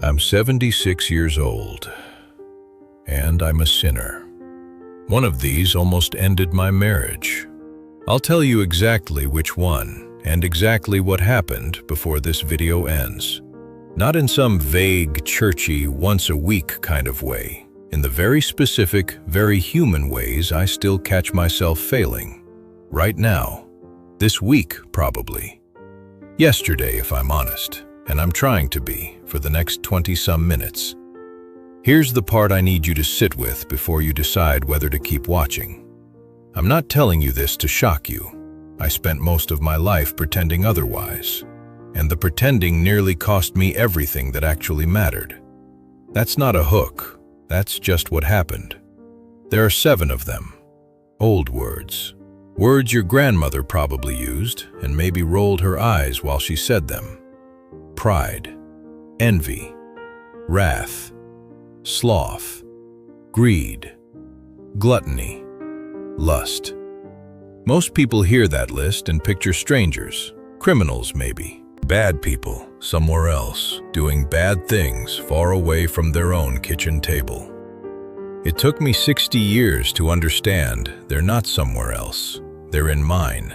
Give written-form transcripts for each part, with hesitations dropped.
I'm 76 years old, and I'm a sinner. One of these almost ended my marriage. I'll tell you exactly which one and exactly what happened before this video ends. Not in some vague, churchy, once-a-week kind of way. In the very specific, very human ways I still catch myself failing. Right now. This week, probably. Yesterday, if I'm honest. And I'm trying to be for the next 20-some minutes. Here's the part I need you to sit with before you decide whether to keep watching. I'm not telling you this to shock you. I spent most of my life pretending otherwise, and the pretending nearly cost me everything that actually mattered. That's not a hook, that's just what happened. There are 7 of them. Old words. Words your grandmother probably used and maybe rolled her eyes while she said them. Pride, envy, wrath, sloth, greed, gluttony, lust. Most people hear that list and picture strangers, criminals maybe, bad people somewhere else, doing bad things far away from their own kitchen table. It took me 60 years to understand they're not somewhere else. They're in mine.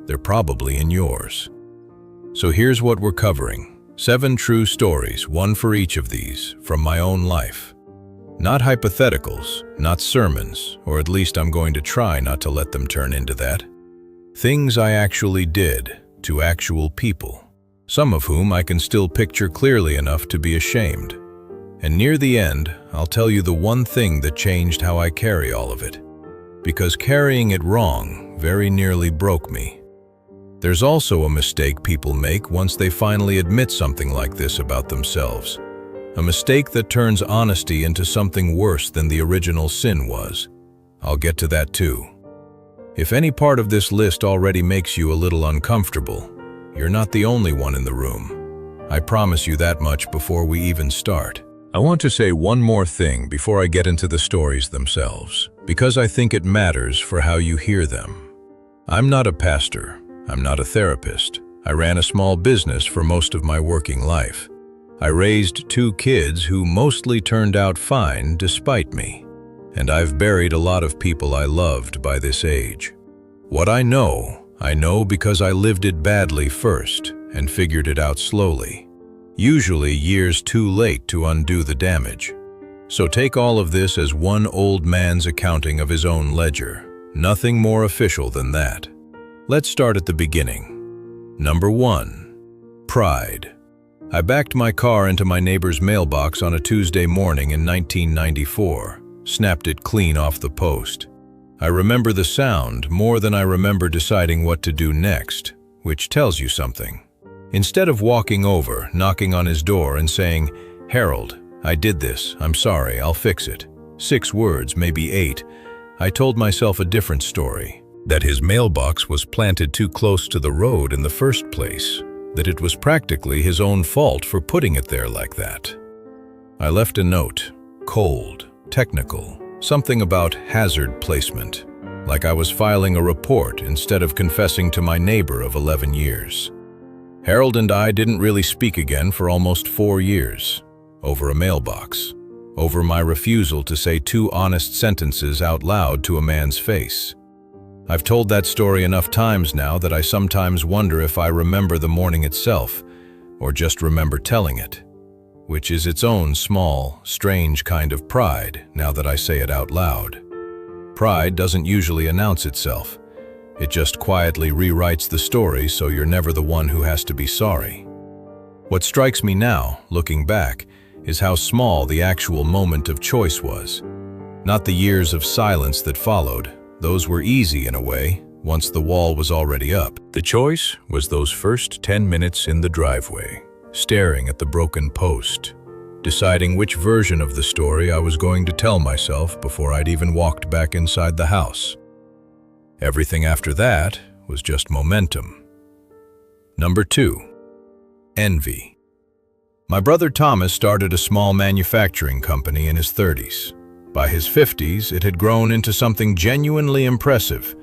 They're probably in yours. So here's what we're covering. 7 true stories, one for each of these, from my own life. Not hypotheticals, not sermons, or at least I'm going to try not to let them turn into that. Things I actually did to actual people, some of whom I can still picture clearly enough to be ashamed. And near the end, I'll tell you the one thing that changed how I carry all of it. Because carrying it wrong very nearly broke me. There's also a mistake people make once they finally admit something like this about themselves. A mistake that turns honesty into something worse than the original sin was. I'll get to that too. If any part of this list already makes you a little uncomfortable, you're not the only one in the room. I promise you that much before we even start. I want to say one more thing before I get into the stories themselves, because I think it matters for how you hear them. I'm not a pastor. I'm not a therapist. I ran a small business for most of my working life. I raised 2 kids who mostly turned out fine despite me. And I've buried a lot of people I loved by this age. What I know because I lived it badly first and figured it out slowly. Usually years too late to undo the damage. So take all of this as one old man's accounting of his own ledger. Nothing more official than that. Let's start at the beginning. Number 1. Pride. I backed my car into my neighbor's mailbox on a Tuesday morning in 1994, snapped it clean off the post. I remember the sound more than I remember deciding what to do next, which tells you something. Instead of walking over, knocking on his door and saying, "Harold, I did this, I'm sorry, I'll fix it." 6 words, maybe 8, I told myself a different story. That his mailbox was planted too close to the road in the first place, that it was practically his own fault for putting it there like that. I left a note, cold, technical, something about hazard placement, like I was filing a report instead of confessing to my neighbor of 11 years. Harold and I didn't really speak again for almost 4 years, over a mailbox, over my refusal to say 2 honest sentences out loud to a man's face. I've told that story enough times now that I sometimes wonder if I remember the morning itself, or just remember telling it, which is its own small, strange kind of pride now that I say it out loud. Pride doesn't usually announce itself. It just quietly rewrites the story so you're never the one who has to be sorry. What strikes me now, looking back, is how small the actual moment of choice was. Not the years of silence that followed. Those were easy in a way, once the wall was already up. The choice was those first 10 minutes in the driveway, staring at the broken post, deciding which version of the story I was going to tell myself before I'd even walked back inside the house. Everything after that was just momentum. Number 2. Envy. My brother Thomas started a small manufacturing company in his 30s. By his 50s, it had grown into something genuinely impressive.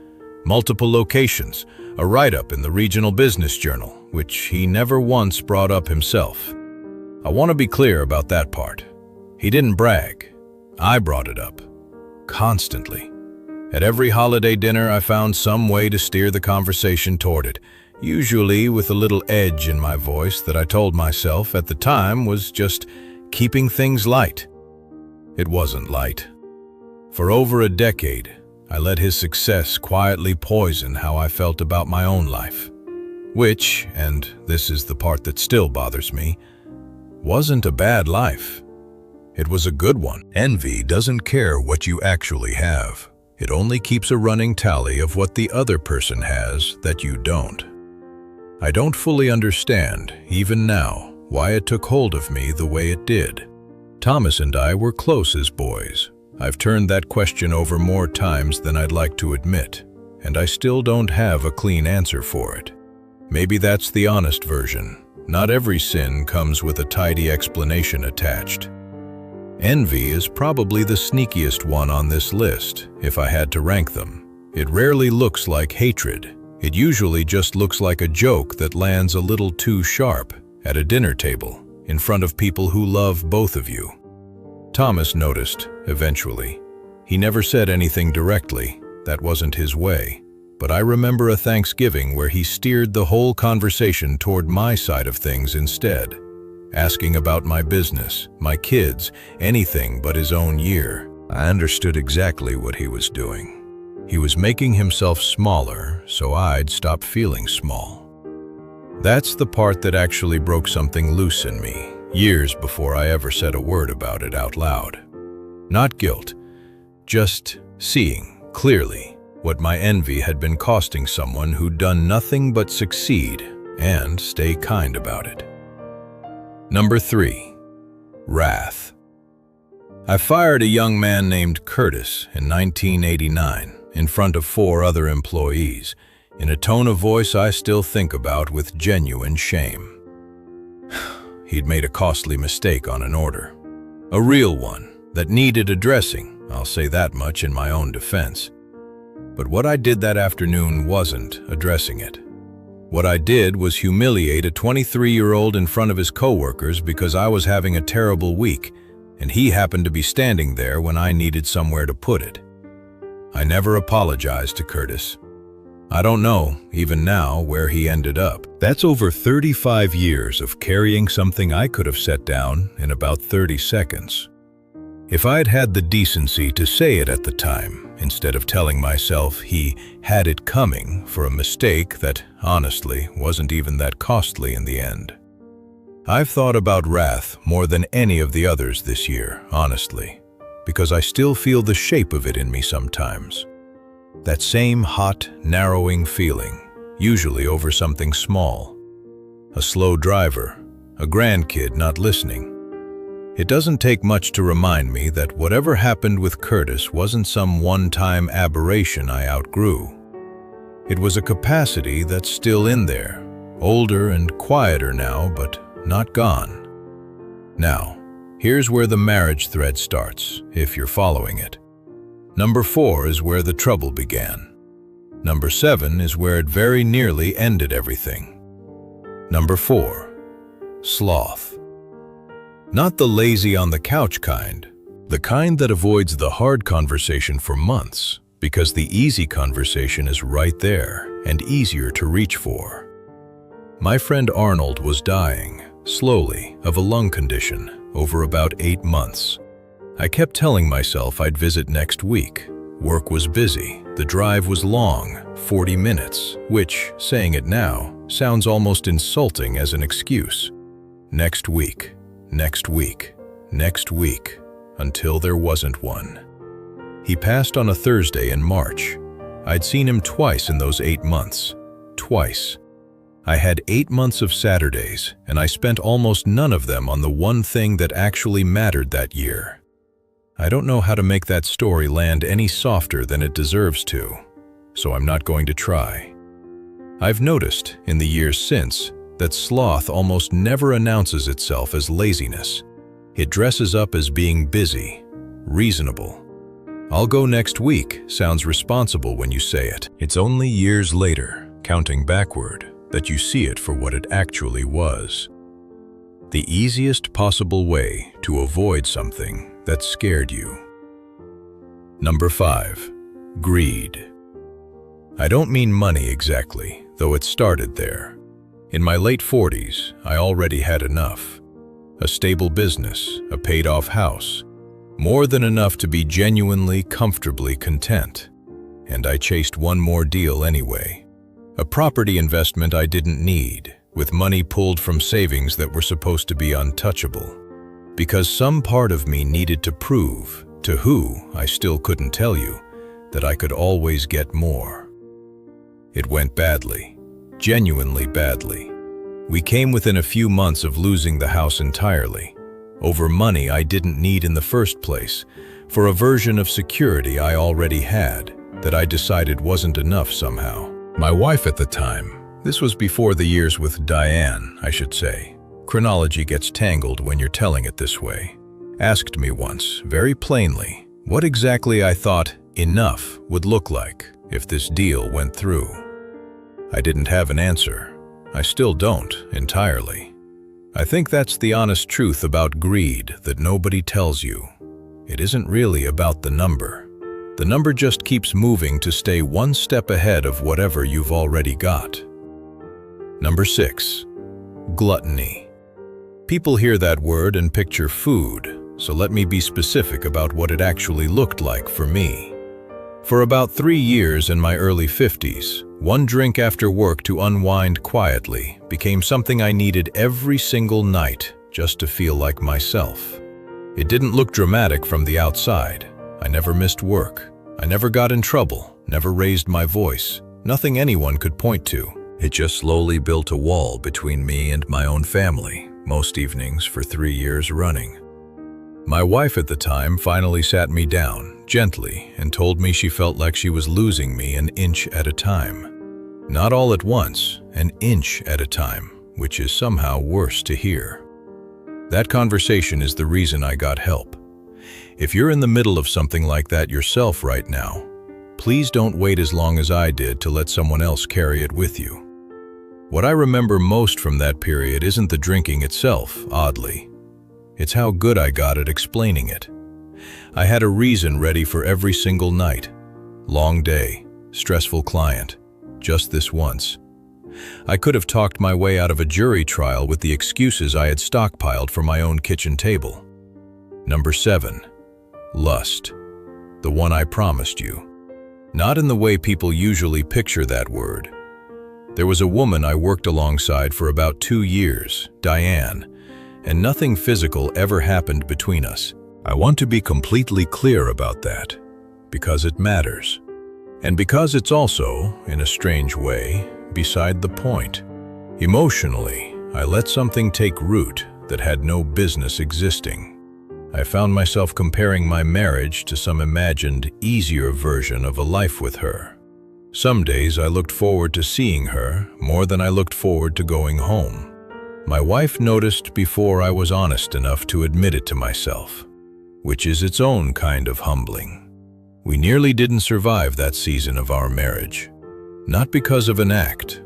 Multiple locations, a write-up in the regional business journal, which he never once brought up himself. I want to be clear about that part. He didn't brag. I brought it up. Constantly. At every holiday dinner, I found some way to steer the conversation toward it, usually with a little edge in my voice that I told myself at the time was just keeping things light. It wasn't light. For over a decade, I let his success quietly poison how I felt about my own life. Which, and this is the part that still bothers me, wasn't a bad life. It was a good one. Envy doesn't care what you actually have. It only keeps a running tally of what the other person has that you don't. I don't fully understand, even now, why it took hold of me the way it did. Thomas and I were close as boys. I've turned that question over more times than I'd like to admit, and I still don't have a clean answer for it. Maybe that's the honest version. Not every sin comes with a tidy explanation attached. Envy is probably the sneakiest one on this list, if I had to rank them. It rarely looks like hatred. It usually just looks like a joke that lands a little too sharp at a dinner table, in front of people who love both of you. Thomas noticed, eventually. He never said anything directly. That wasn't his way. But I remember a Thanksgiving where he steered the whole conversation toward my side of things instead, asking about my business, my kids, anything but his own year. I understood exactly what he was doing. He was making himself smaller so I'd stop feeling small. That's the part that actually broke something loose in me, years before I ever said a word about it out loud. Not guilt, just seeing clearly what my envy had been costing someone who'd done nothing but succeed and stay kind about it. Number 3. Wrath. I fired a young man named Curtis in 1989 in front of 4 other employees, in a tone of voice I still think about with genuine shame. He'd made a costly mistake on an order. A real one that needed addressing, I'll say that much in my own defense. But what I did that afternoon wasn't addressing it. What I did was humiliate a 23-year-old in front of his coworkers because I was having a terrible week, and he happened to be standing there when I needed somewhere to put it. I never apologized to Curtis. I don't know, even now, where he ended up. That's over 35 years of carrying something I could have set down in about 30 seconds. If I'd had the decency to say it at the time, instead of telling myself he had it coming for a mistake that, honestly, wasn't even that costly in the end. I've thought about wrath more than any of the others this year, honestly, because I still feel the shape of it in me sometimes. That same hot, narrowing feeling, usually over something small. A slow driver, a grandkid not listening. It doesn't take much to remind me that whatever happened with Curtis wasn't some one-time aberration I outgrew. It was a capacity that's still in there, older and quieter now, but not gone. Now, here's where the marriage thread starts, if you're following it. Number 4 is where the trouble began. Number 7 is where it very nearly ended everything. Number 4, sloth. Not the lazy on the couch kind, the kind that avoids the hard conversation for months because the easy conversation is right there and easier to reach for. My friend Arnold was dying, slowly, of a lung condition over about 8 months. I kept telling myself I'd visit next week. Work was busy, the drive was long, 40 minutes, which, saying it now, sounds almost insulting as an excuse. Next week. Next week, next week, until there wasn't one. He passed on a Thursday in March. I'd seen him twice in those 8 months. Twice. I had 8 months of Saturdays, and I spent almost none of them on the one thing that actually mattered that year. I don't know how to make that story land any softer than it deserves to, so I'm not going to try. I've noticed, in the years since, that sloth almost never announces itself as laziness. It dresses up as being busy, reasonable. "I'll go next week" sounds responsible when you say it. It's only years later, counting backward, that you see it for what it actually was. The easiest possible way to avoid something that scared you. Number 5. Greed. I don't mean money exactly, though it started there. In my late 40s, I already had enough. A stable business, a paid-off house, more than enough to be genuinely, comfortably content. And I chased one more deal anyway. A property investment I didn't need, with money pulled from savings that were supposed to be untouchable. Because some part of me needed to prove, to who I still couldn't tell you, that I could always get more. It went badly, genuinely badly. We came within a few months of losing the house entirely, over money I didn't need in the first place, for a version of security I already had that I decided wasn't enough somehow. My wife at the time, this was before the years with Diane, I should say. Chronology gets tangled when you're telling it this way. Asked me once, very plainly, what exactly I thought enough would look like if this deal went through. I didn't have an answer. I still don't, entirely. I think that's the honest truth about greed that nobody tells you. It isn't really about the number. The number just keeps moving to stay one step ahead of whatever you've already got. Number 6. Gluttony. People hear that word and picture food, so let me be specific about what it actually looked like for me. For about 3 years in my early 50s, one drink after work to unwind quietly became something I needed every single night just to feel like myself. It didn't look dramatic from the outside. I never missed work. I never got in trouble, never raised my voice. Nothing anyone could point to. It just slowly built a wall between me and my own family, most evenings for 3 years running. My wife at the time finally sat me down, gently, and told me she felt like she was losing me an inch at a time. Not all at once, an inch at a time, which is somehow worse to hear. That conversation is the reason I got help. If you're in the middle of something like that yourself right now, please don't wait as long as I did to let someone else carry it with you. What I remember most from that period isn't the drinking itself, oddly. It's how good I got at explaining it. I had a reason ready for every single night. Long day, stressful client, just this once. I could have talked my way out of a jury trial with the excuses I had stockpiled for my own kitchen table. Number 7. Lust. The one I promised you. Not in the way people usually picture that word. There was a woman I worked alongside for about 2 years, Diane, and nothing physical ever happened between us. I want to be completely clear about that, because it matters. And because it's also, in a strange way, beside the point. Emotionally, I let something take root that had no business existing. I found myself comparing my marriage to some imagined, easier version of a life with her. Some days I looked forward to seeing her more than I looked forward to going home. My wife noticed before I was honest enough to admit it to myself, which is its own kind of humbling. We nearly didn't survive that season of our marriage. Not because of an act,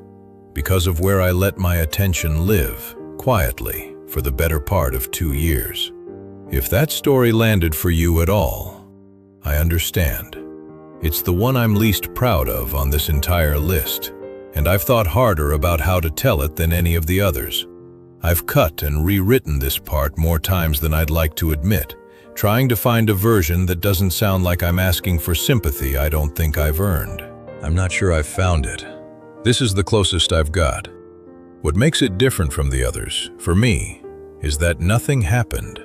because of where I let my attention live, quietly, for the better part of 2 years. If that story landed for you at all, I understand. It's the one I'm least proud of on this entire list, and I've thought harder about how to tell it than any of the others. I've cut and rewritten this part more times than I'd like to admit, trying to find a version that doesn't sound like I'm asking for sympathy I don't think I've earned. I'm not sure I've found it. This is the closest I've got. What makes it different from the others, for me, is that nothing happened.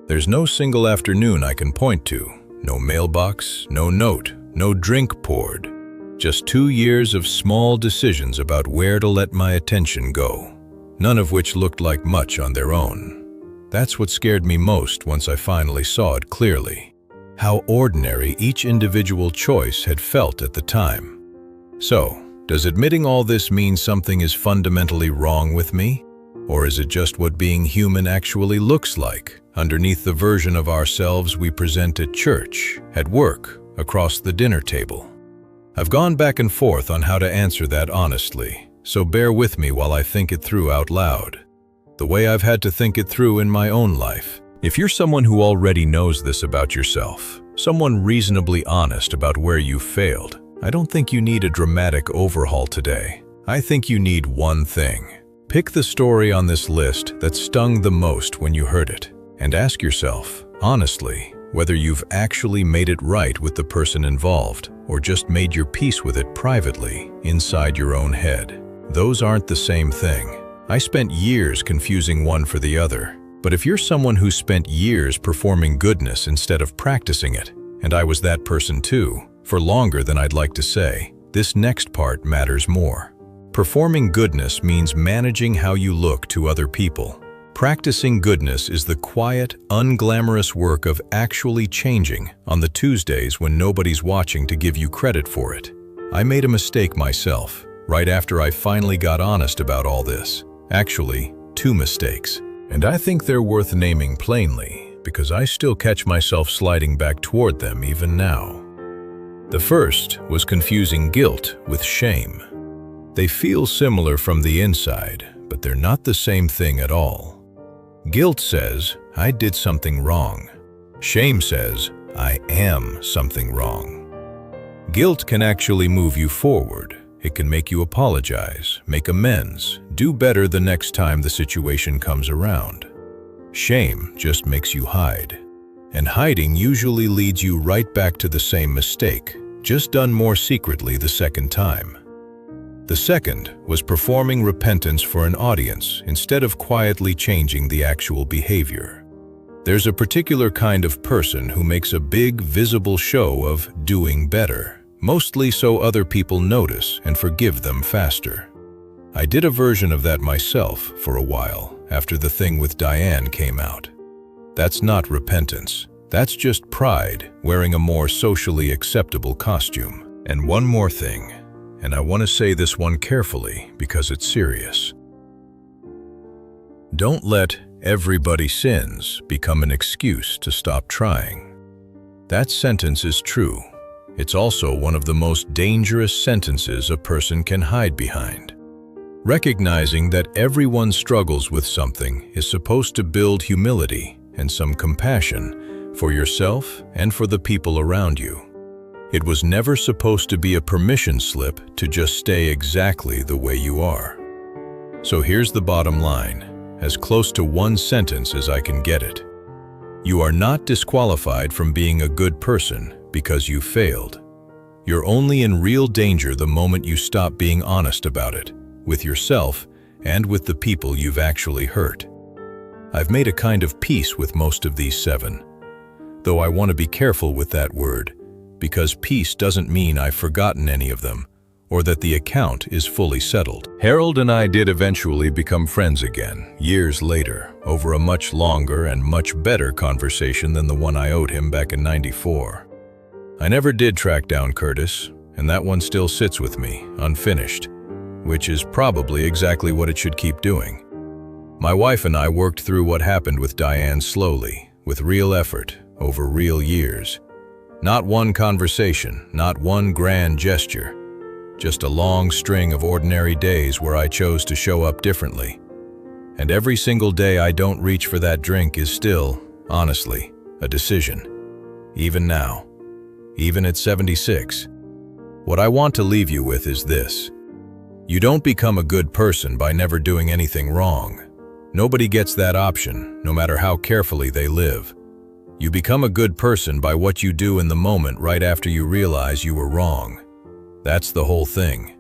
There's no single afternoon I can point to, no mailbox, no note, no drink poured. Just 2 years of small decisions about where to let my attention go, none of which looked like much on their own. That's what scared me most once I finally saw it clearly. How ordinary each individual choice had felt at the time. So, does admitting all this mean something is fundamentally wrong with me? Or is it just what being human actually looks like, underneath the version of ourselves we present at church, at work, across the dinner table? I've gone back and forth on how to answer that honestly, so bear with me while I think it through out loud. the way I've had to think it through in my own life. If you're someone who already knows this about yourself, someone reasonably honest about where you failed, I don't think you need a dramatic overhaul today. I think you need one thing. Pick the story on this list that stung the most when you heard it, and ask yourself, honestly, whether you've actually made it right with the person involved, or just made your peace with it privately, inside your own head. Those aren't the same thing. I spent years confusing one for the other. But if you're someone who spent years performing goodness instead of practicing it, and I was that person too, for longer than I'd like to say, this next part matters more. Performing goodness means managing how you look to other people. Practicing goodness is the quiet, unglamorous work of actually changing on the Tuesdays when nobody's watching to give you credit for it. I made a mistake myself, right after I finally got honest about all this. Actually, 2 mistakes. And I think they're worth naming plainly, because I still catch myself sliding back toward them even now. The first was confusing guilt with shame. They feel similar from the inside, but they're not the same thing at all. Guilt says, I did something wrong. Shame says, I am something wrong. Guilt can actually move you forward. It can make you apologize, make amends, do better the next time the situation comes around. Shame just makes you hide. And hiding usually leads you right back to the same mistake, just done more secretly the second time. The second was performing repentance for an audience instead of quietly changing the actual behavior. There's a particular kind of person who makes a big, visible show of doing better, mostly so other people notice and forgive them faster. I did a version of that myself for a while after the thing with Diane came out. That's not repentance. That's just pride wearing a more socially acceptable costume. And one more thing, and I want to say this one carefully because it's serious. Don't let everybody sins become an excuse to stop trying. That sentence is true. It's also one of the most dangerous sentences a person can hide behind. Recognizing that everyone struggles with something is supposed to build humility and some compassion for yourself and for the people around you. It was never supposed to be a permission slip to just stay exactly the way you are. So here's the bottom line, as close to one sentence as I can get it. You are not disqualified from being a good person because you failed. You're only in real danger the moment you stop being honest about it, with yourself and with the people you've actually hurt. I've made a kind of peace with most of these 7, though I want to be careful with that word, because peace doesn't mean I've forgotten any of them, or that the account is fully settled. Harold and I did eventually become friends again, years later, over a much longer and much better conversation than the one I owed him back in '94. I never did track down Curtis, and that one still sits with me, unfinished, which is probably exactly what it should keep doing. My wife and I worked through what happened with Diane slowly, with real effort, over real years. Not one conversation, not one grand gesture, just a long string of ordinary days where I chose to show up differently. And every single day I don't reach for that drink is still, honestly, a decision. Even now. Even at 76. What I want to leave you with is this. You don't become a good person by never doing anything wrong. Nobody gets that option, no matter how carefully they live. You become a good person by what you do in the moment right after you realize you were wrong. That's the whole thing.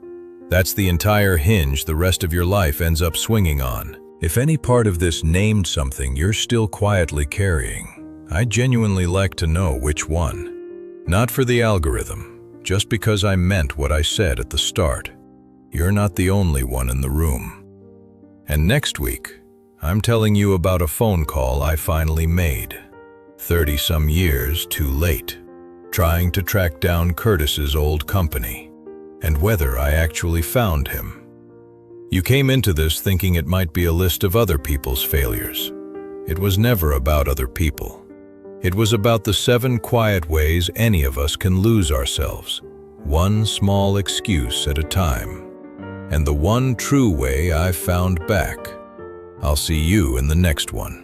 That's the entire hinge the rest of your life ends up swinging on. If any part of this named something you're still quietly carrying, I'd genuinely like to know which one. Not for the algorithm, just because I meant what I said at the start. You're not the only one in the room. And next week, I'm telling you about a phone call I finally made, 30-some years too late, trying to track down Curtis's old company, and whether I actually found him. You came into this thinking it might be a list of other people's failures. It was never about other people. It was about the 7 quiet ways any of us can lose ourselves, one small excuse at a time. And the one true way I've found back. I'll see you in the next one.